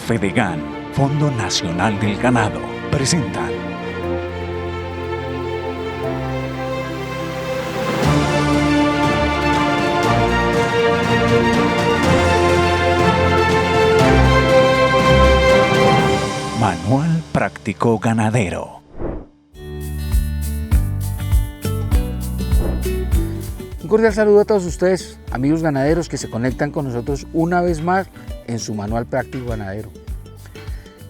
FEDEGAN, Fondo Nacional del Ganado, presentan Manual Práctico Ganadero. Un cordial saludo a todos ustedes, amigos ganaderos que se conectan con nosotros una vez más en su Manual Práctico Ganadero.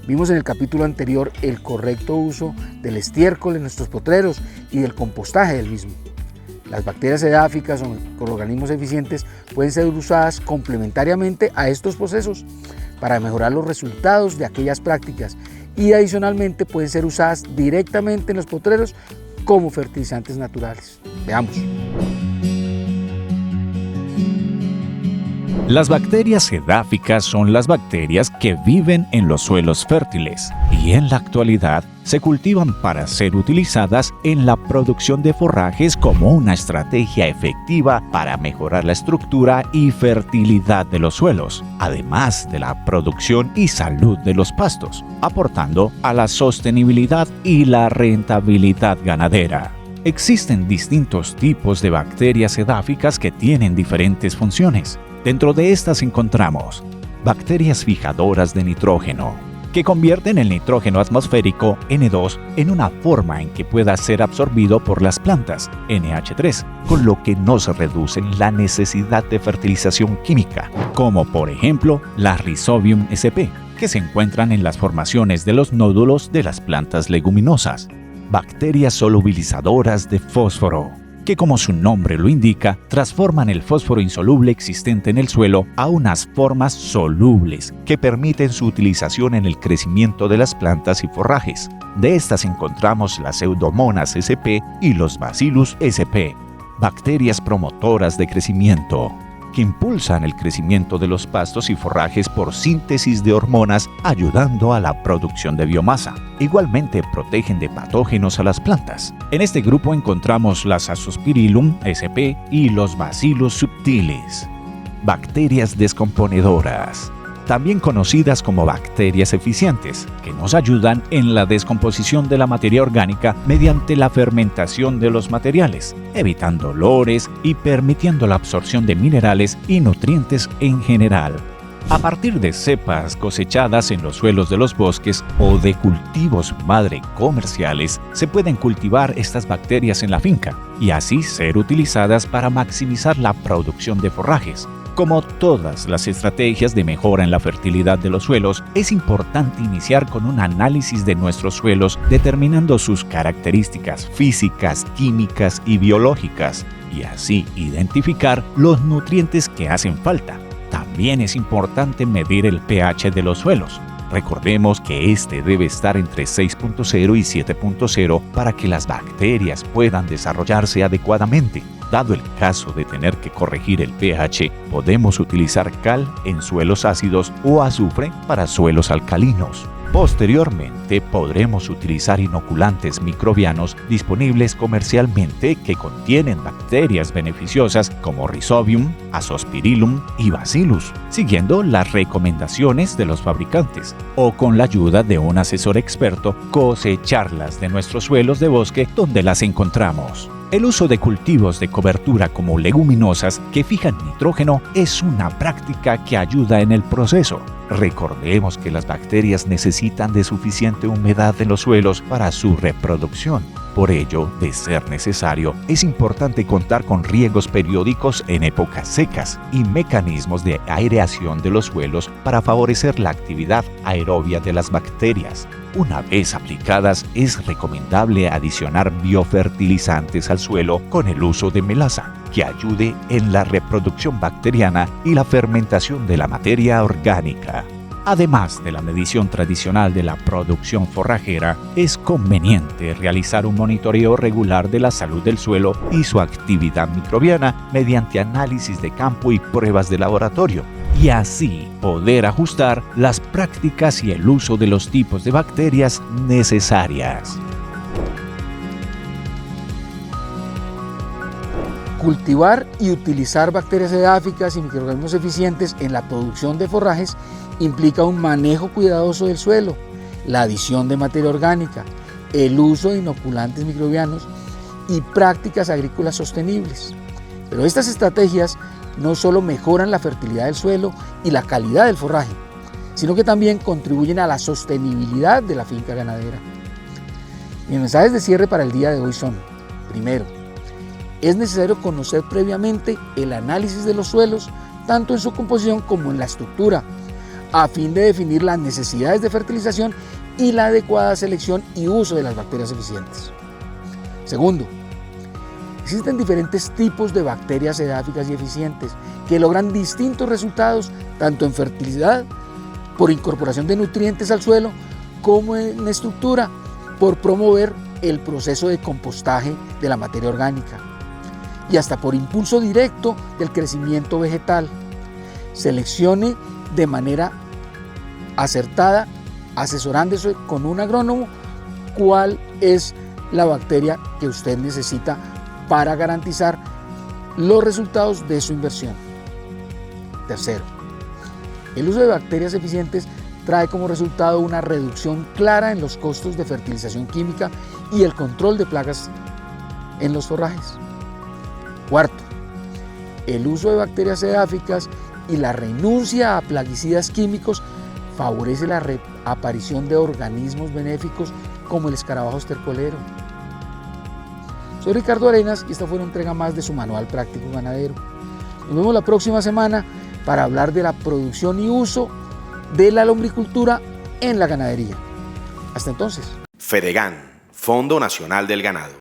Vimos en el capítulo anterior el correcto uso del estiércol en nuestros potreros y del compostaje del mismo. Las bacterias edáficas o microorganismos eficientes pueden ser usadas complementariamente a estos procesos para mejorar los resultados de aquellas prácticas y adicionalmente pueden ser usadas directamente en los potreros como fertilizantes naturales. Veamos. Las bacterias edáficas son las bacterias que viven en los suelos fértiles y en la actualidad se cultivan para ser utilizadas en la producción de forrajes como una estrategia efectiva para mejorar la estructura y fertilidad de los suelos, además de la producción y salud de los pastos, aportando a la sostenibilidad y la rentabilidad ganadera. Existen distintos tipos de bacterias edáficas que tienen diferentes funciones. Dentro de estas encontramos bacterias fijadoras de nitrógeno, que convierten el nitrógeno atmosférico N2 en una forma en que pueda ser absorbido por las plantas, NH3, con lo que nos reducen la necesidad de fertilización química, como por ejemplo la Rhizobium sp, que se encuentran en las formaciones de los nódulos de las plantas leguminosas. Bacterias solubilizadoras de fósforo, que como su nombre lo indica, transforman el fósforo insoluble existente en el suelo a unas formas solubles que permiten su utilización en el crecimiento de las plantas y forrajes. De estas encontramos las Pseudomonas sp y los Bacillus sp, bacterias promotoras de crecimiento, que impulsan el crecimiento de los pastos y forrajes por síntesis de hormonas, ayudando a la producción de biomasa. Igualmente protegen de patógenos a las plantas. En este grupo encontramos las Azospirillum sp y los Bacillus subtilis, bacterias descomponedoras, también conocidas como bacterias eficientes, que nos ayudan en la descomposición de la materia orgánica mediante la fermentación de los materiales, evitando olores y permitiendo la absorción de minerales y nutrientes en general. A partir de cepas cosechadas en los suelos de los bosques o de cultivos madre comerciales, se pueden cultivar estas bacterias en la finca y así ser utilizadas para maximizar la producción de forrajes. Como todas las estrategias de mejora en la fertilidad de los suelos, es importante iniciar con un análisis de nuestros suelos, determinando sus características físicas, químicas y biológicas, y así identificar los nutrientes que hacen falta. También es importante medir el pH de los suelos. Recordemos que este debe estar entre 6.0 y 7.0 para que las bacterias puedan desarrollarse adecuadamente. Dado el caso de tener que corregir el pH, podemos utilizar cal en suelos ácidos o azufre para suelos alcalinos. Posteriormente, podremos utilizar inoculantes microbianos disponibles comercialmente que contienen bacterias beneficiosas como Rhizobium, Azospirillum y Bacillus, siguiendo las recomendaciones de los fabricantes, o con la ayuda de un asesor experto, cosecharlas de nuestros suelos de bosque donde las encontramos. El uso de cultivos de cobertura como leguminosas que fijan nitrógeno es una práctica que ayuda en el proceso. Recordemos que las bacterias necesitan de suficiente humedad en los suelos para su reproducción. Por ello, de ser necesario, es importante contar con riegos periódicos en épocas secas y mecanismos de aireación de los suelos para favorecer la actividad aerobia de las bacterias. Una vez aplicadas, es recomendable adicionar biofertilizantes al suelo con el uso de melaza, que ayude en la reproducción bacteriana y la fermentación de la materia orgánica. Además de la medición tradicional de la producción forrajera, es conveniente realizar un monitoreo regular de la salud del suelo y su actividad microbiana mediante análisis de campo y pruebas de laboratorio, y así poder ajustar las prácticas y el uso de los tipos de bacterias necesarias. Cultivar y utilizar bacterias edáficas y microorganismos eficientes en la producción de forrajes implica un manejo cuidadoso del suelo, la adición de materia orgánica, el uso de inoculantes microbianos y prácticas agrícolas sostenibles. Pero estas estrategias no solo mejoran la fertilidad del suelo y la calidad del forraje, sino que también contribuyen a la sostenibilidad de la finca ganadera. Mis mensajes de cierre para el día de hoy son: primero, es necesario conocer previamente el análisis de los suelos, tanto en su composición como en la estructura, a fin de definir las necesidades de fertilización y la adecuada selección y uso de las bacterias eficientes. Segundo, existen diferentes tipos de bacterias edáficas y eficientes que logran distintos resultados tanto en fertilidad, por incorporación de nutrientes al suelo, como en estructura, por promover el proceso de compostaje de la materia orgánica, y hasta por impulso directo del crecimiento vegetal. Seleccione de manera acertada, asesorándose con un agrónomo, cuál es la bacteria que usted necesita para garantizar los resultados de su inversión. Tercero, el uso de bacterias eficientes trae como resultado una reducción clara en los costos de fertilización química y el control de plagas en los forrajes. Cuarto, el uso de bacterias edáficas y la renuncia a plaguicidas químicos favorece la aparición de organismos benéficos como el escarabajo estercolero. Soy Ricardo Arenas y esta fue una entrega más de su Manual Práctico Ganadero. Nos vemos la próxima semana para hablar de la producción y uso de la lombricultura en la ganadería. Hasta entonces. FEDEGAN, Fondo Nacional del Ganado.